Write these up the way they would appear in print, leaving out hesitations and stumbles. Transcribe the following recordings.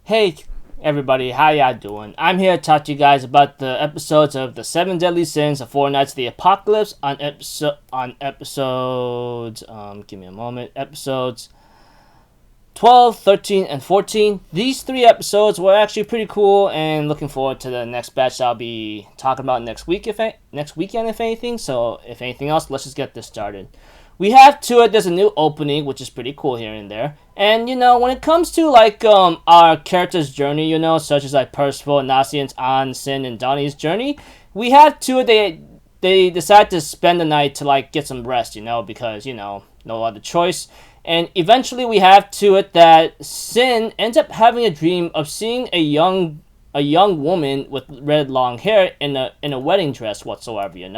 Hey everybody, how y'all doing? I'm here to talk to you guys about the episodes of the 7 Deadly Sins of Four Nights of the Apocalypse on episodes give me a moment. Episodes 12, 13, and 14. These 3 episodes were actually pretty cool, and looking forward to the next batch I'll be talking about next weekend if anything. So if anything else, let's just get this started. We have to it. There's a new opening, which is pretty cool here and there. And when it comes to our character's journey, such as like Percival, Nasian's, An, Sin, and Donnie's journey, we have to it. They decide to spend the night to get some rest, because no other choice. And eventually, we have to it that Sin ends up having a dream of seeing a young woman with red long hair in a wedding dress whatsoever. I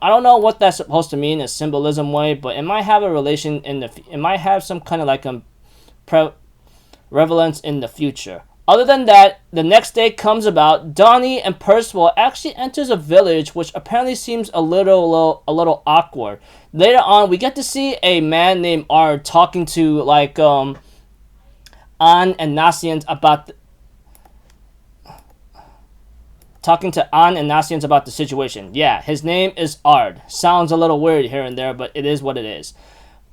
don't know what that's supposed to mean in a symbolism way, but it might have a relation it might have some kind of relevance in the future. Other than that, the next day comes about. Donnie and Percival actually enters a village, which apparently seems a little awkward. Later on, we get to see a man named Ard talking to An and Nasians about the situation. Yeah, his name is Ard. Sounds a little weird here and there, but it is what it is.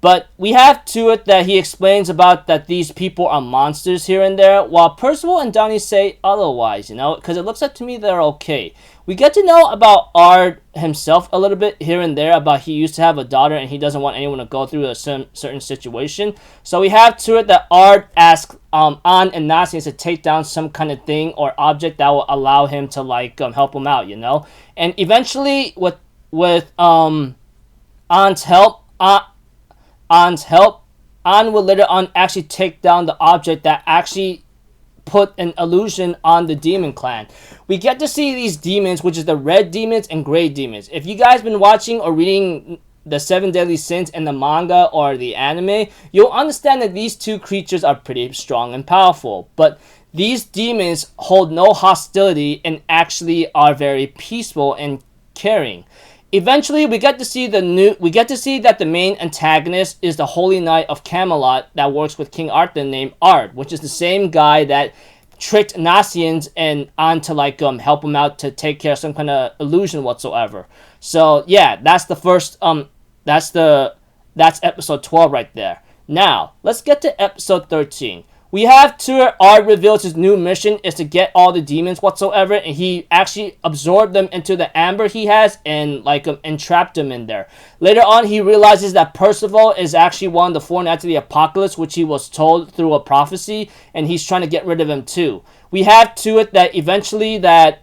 But we have to it that he explains about that these people are monsters here and there, while Percival and Donnie say otherwise, because it looks like to me they're okay. We get to know about Ard himself a little bit here and there, about he used to have a daughter and he doesn't want anyone to go through a certain situation. So we have to it that Ard asks An and Nasian to take down some kind of thing or object that will allow him to help him out, And eventually with An's help, An will later on actually take down the object that actually put an illusion on the demon clan. We get to see these demons, which is the red demons and gray demons. If you guys been watching or reading the 7 Deadly Sins in the manga or the anime, you'll understand that these 2 creatures are pretty strong and powerful. But these demons hold no hostility and actually are very peaceful and caring. Eventually, we get to see that the main antagonist is the Holy Knight of Camelot that works with King Arthur named Ard, which is the same guy that tricked Nasians and An to help him out to take care of some kind of illusion whatsoever. So yeah, that's the first that's episode 12 right there. Now, let's get to episode 13. We have Ard reveals his new mission is to get all the demons whatsoever, and he actually absorbed them into the amber he has and entrapped them in there. Later on, he realizes that Percival is actually one of the 4 Nights of the Apocalypse, which he was told through a prophecy, and he's trying to get rid of him too. We have that eventually that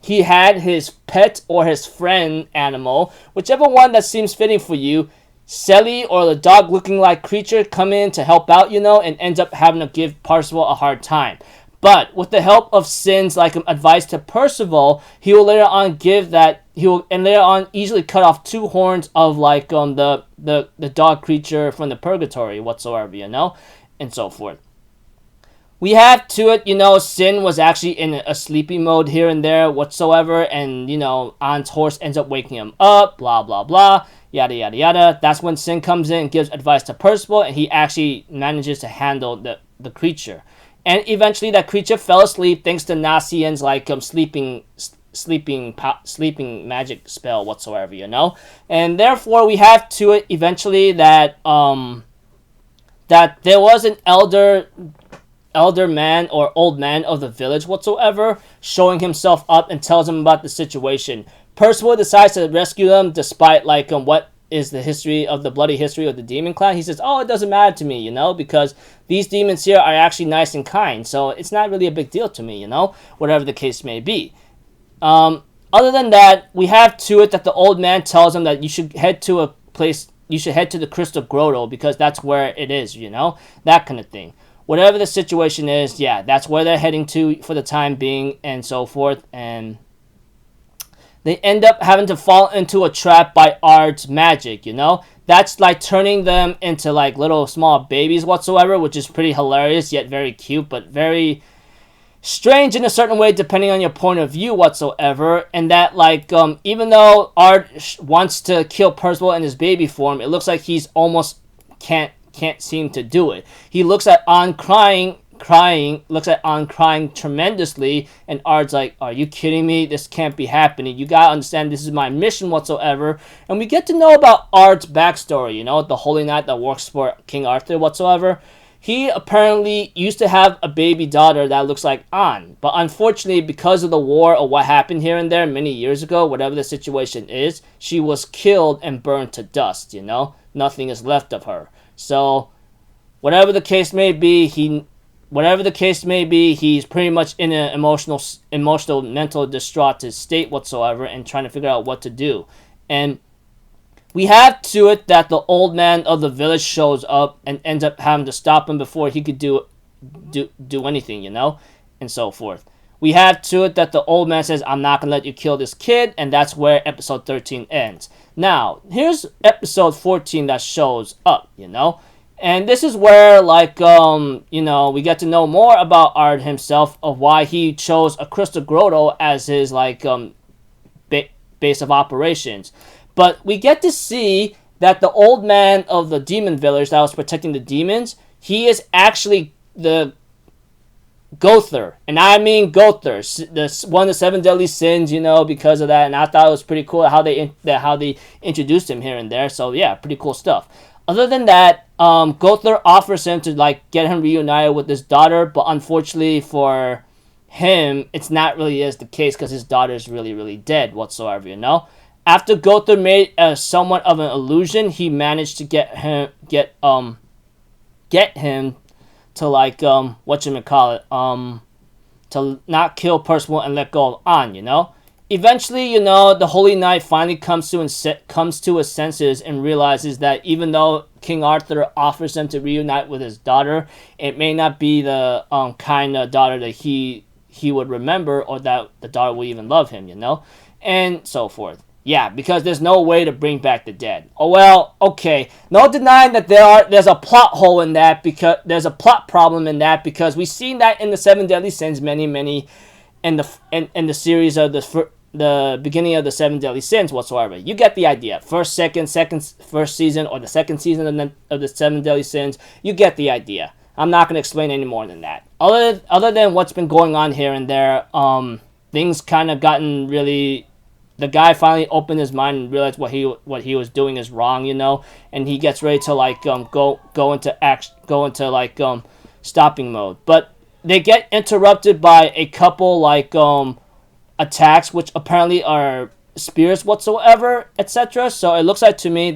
he had his pet or his friend animal, whichever one that seems fitting for you, Selly or the dog-looking like creature come in to help out, and ends up having to give Percival a hard time. But with the help of Sin's advice to Percival, he will later on easily cut off 2 horns of the dog creature from the purgatory whatsoever, and so forth. We have Sin was actually in a sleepy mode here and there whatsoever, and An's horse ends up waking him up, blah blah blah. Yada yada yada. That's when Sin comes in and gives advice to Percival, and he actually manages to handle the creature. And eventually, that creature fell asleep thanks to Nasian's sleeping magic spell whatsoever, And therefore, we have eventually that that there was an elder man or old man of the village whatsoever showing himself up and tells him about the situation. Percival decides to rescue them despite what is the bloody history of the demon clan. He says, it doesn't matter to me, because these demons here are actually nice and kind, so it's not really a big deal to me, whatever the case may be. Other than that, we have that the old man tells him that you should head to the Crystal Grotto because that's where it is, that kind of thing. Whatever the situation is, yeah, that's where they're heading to for the time being and so forth, and they end up having to fall into a trap by Ard's magic, That's turning them into little small babies whatsoever, which is pretty hilarious yet very cute, but very strange in a certain way depending on your point of view whatsoever. And that even though Ard wants to kill Percival in his baby form, it looks like he's almost can't seem to do it. He looks at An crying crying, looks at An crying tremendously, and Ard's like, are you kidding me? This can't be happening. You gotta understand this is my mission whatsoever. And we get to know about Ard's backstory, you know, the Holy Knight that works for King Arthur whatsoever. He apparently used to have a baby daughter that looks like An, but unfortunately, because of the war or what happened here and there many years ago, whatever the situation is, she was killed and burned to dust, you know? Nothing is left of her. So, whatever the case may be, he's pretty much in an emotional, mental distraught state whatsoever and trying to figure out what to do. And we have to it that the old man of the village shows up and ends up having to stop him before he could do anything, you know, and so forth. We have to it that the old man says, I'm not going to let you kill this kid, and that's where episode 13 ends. Now, here's episode 14 that shows up, you know, and this is where, like, you know, we get to know more about Ard himself, of why he chose a crystal grotto as his, like, base of operations. But we get to see that the old man of the demon village that was protecting the demons, he is actually the Gowther. And I mean Gowther, one of the 7 deadly sins, you know, because of that. And I thought it was pretty cool how they introduced him here and there. So yeah, pretty cool stuff. Other than that, Gowther offers him to, like, get him reunited with his daughter, but unfortunately for him, it's not really is the case because his daughter is really, really dead whatsoever, you know. After Gowther made somewhat of an illusion, he managed to get him to, like, to not kill Percival and let go of An, you know. Eventually, you know, the Holy Knight finally comes to his senses and realizes that even though King Arthur offers him to reunite with his daughter, it may not be the kind of daughter that he would remember, or that the daughter will even love him, you know, and so forth. Yeah, because there's no way to bring back the dead. Oh, well, okay. No denying that there's a plot hole in that, because there's a plot problem in that, because we've seen that in the 7 Deadly Sins many in the series of the beginning of the 7 Deadly Sins whatsoever. You get the idea. First season, or the second season of the 7 Deadly Sins, you get the idea. I'm not going to explain any more than that. Other than what's been going on here and there, things kind of gotten really... The guy finally opened his mind and realized what he was doing is wrong, you know, and he gets ready to, like, go into stopping mode. But they get interrupted by a couple, like, attacks, which apparently are spears whatsoever, etc. So it looks like to me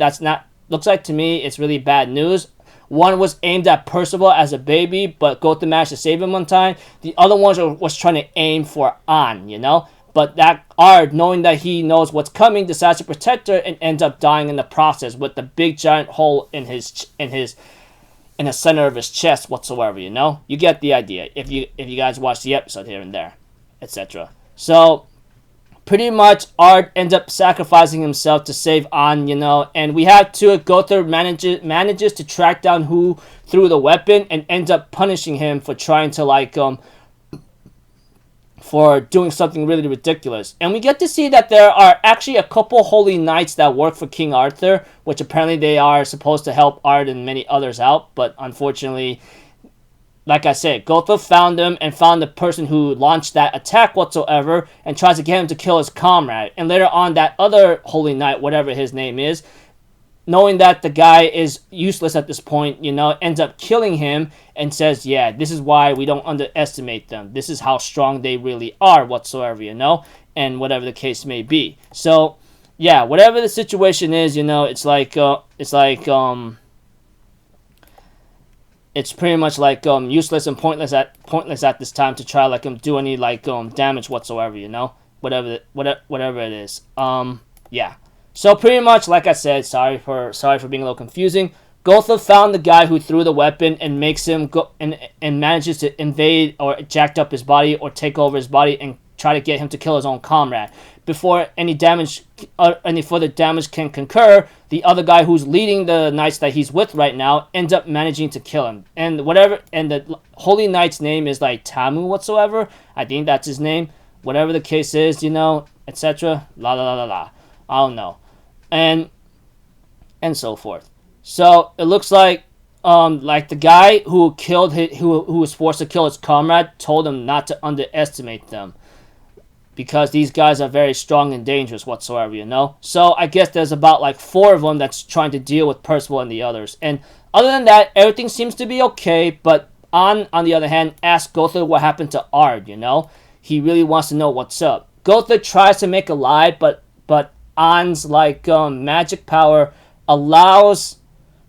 it's really bad news. One was aimed at Percival as a baby, but Gowther managed to save him one time. The other one was trying to aim for An, you know. But that Ard, knowing that he knows what's coming, decides to protect her and ends up dying in the process with the big giant hole in the center of his chest whatsoever, you know? You get the idea if you guys watch the episode here and there, etc. So pretty much Ard ends up sacrificing himself to save An, you know, and we have to Gowther manages to track down who threw the weapon and ends up punishing him for trying to, like, for doing something really ridiculous. And we get to see that there are actually a couple holy knights that work for King Arthur, which apparently they are supposed to help Ard and many others out, but unfortunately, like I said, Gowther found them and found the person who launched that attack whatsoever and tries to get him to kill his comrade. And later on, that other holy knight, whatever his name is, knowing that the guy is useless at this point, you know, ends up killing him and says, yeah, this is why we don't underestimate them. This is how strong they really are whatsoever, you know, and whatever the case may be. So, yeah, whatever the situation is, you know, it's pretty much like useless and pointless at this time to try, like, do any, like, damage whatsoever, you know, whatever it is. Yeah. So pretty much, like I said, sorry for being a little confusing. Gowther found the guy who threw the weapon and makes him go and manages to invade or jacked up his body or take over his body and try to get him to kill his own comrade. Before any further damage can concur, the other guy who's leading the knights that he's with right now ends up managing to kill him. And the holy knight's name is, like, Tamu whatsoever. I think that's his name. Whatever the case is, you know, etc. La la la la la. I don't know. And so forth. So it looks like like the guy who was forced to kill his comrade told him not to underestimate them, because these guys are very strong and dangerous whatsoever, you know? So I guess there's about like 4 of them that's trying to deal with Percival and the others. And other than that, everything seems to be okay, but on the other hand, asks Gowther what happened to Ard, you know? He really wants to know what's up. Gowther tries to make a lie, but An's like magic power allows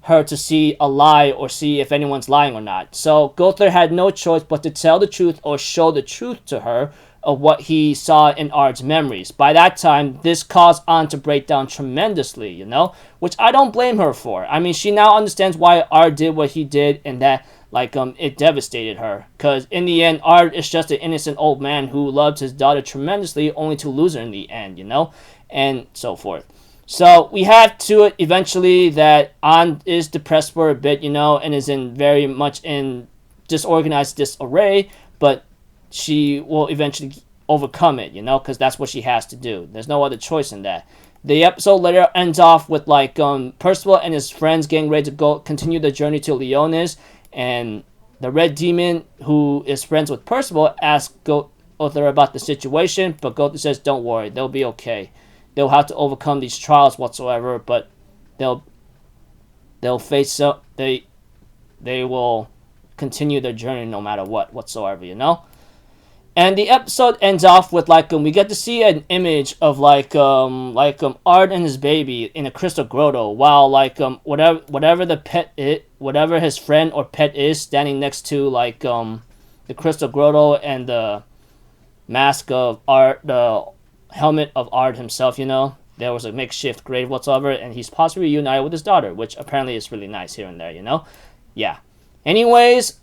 her to see a lie or see if anyone's lying or not. So Gowther had no choice but to tell the truth or show the truth to her of what he saw in Ard's memories. By that time, this caused An to break down tremendously, you know? Which I don't blame her for. I mean, she now understands why Ard did what he did, and that, like, it devastated her. Because in the end, Ard is just an innocent old man who loved his daughter tremendously, only to lose her in the end, you know? And so forth. So we have to it eventually that An is depressed for a bit, you know, and is in very much in disorganized disarray, but she will eventually overcome it, you know, because that's what she has to do. There's no other choice in that. The episode later ends off with like Percival and his friends getting ready to continue the journey to Leonis, and the Red Demon, who is friends with Percival, asks Gowther about the situation, but Gowther says, "Don't worry, they'll be okay. They'll have to overcome these trials whatsoever, but they'll face up. They will continue their journey no matter what whatsoever, you know." And the episode ends off with like we get to see an image of like Ard and his baby in a crystal grotto, while like whatever the pet whatever his friend or pet is standing next to like the crystal grotto and the mask of Ard, the helmet of Ard himself, you know. There was a makeshift grave whatsoever, and he's possibly reunited with his daughter, which apparently is really nice here and there, you know. Yeah. Anyways,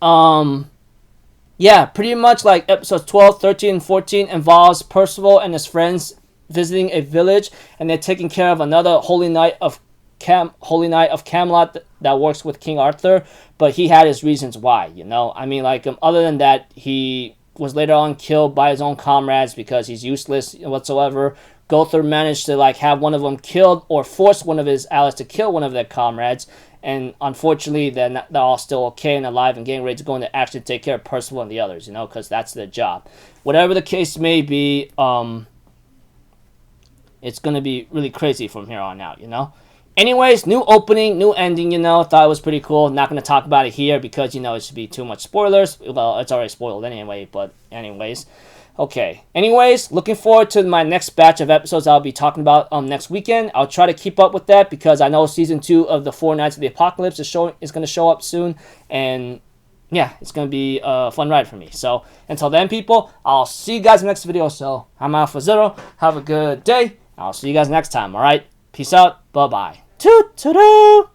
yeah, pretty much like episodes 12, 13, and 14 involves Percival and his friends visiting a village, and they're taking care of another holy knight of Camelot that works with King Arthur, but he had his reasons why, you know. I mean, like other than that, he was later on killed by his own comrades because he's useless whatsoever. Gowther managed to like have one of them killed, or force one of his allies to kill one of their comrades, and unfortunately they're all still okay and alive and getting ready to go into action to take care of Percival and the others, you know, because that's their job. Whatever the case may be, it's going to be really crazy from here on out, you know. Anyways, new opening, new ending, you know. Thought it was pretty cool. Not going to talk about it here because, you know, it should be too much spoilers. Well, it's already spoiled anyway, but anyways. Okay. Anyways, looking forward to my next batch of episodes I'll be talking about next weekend. I'll try to keep up with that because I know season 2 of the 4 Nights of the Apocalypse is going to show up soon. And yeah, it's going to be a fun ride for me. So until then, people, I'll see you guys in the next video. So I'm Alpha Zero. Have a good day. I'll see you guys next time. All right. Peace out. Bye-bye. Toot-toot-toot.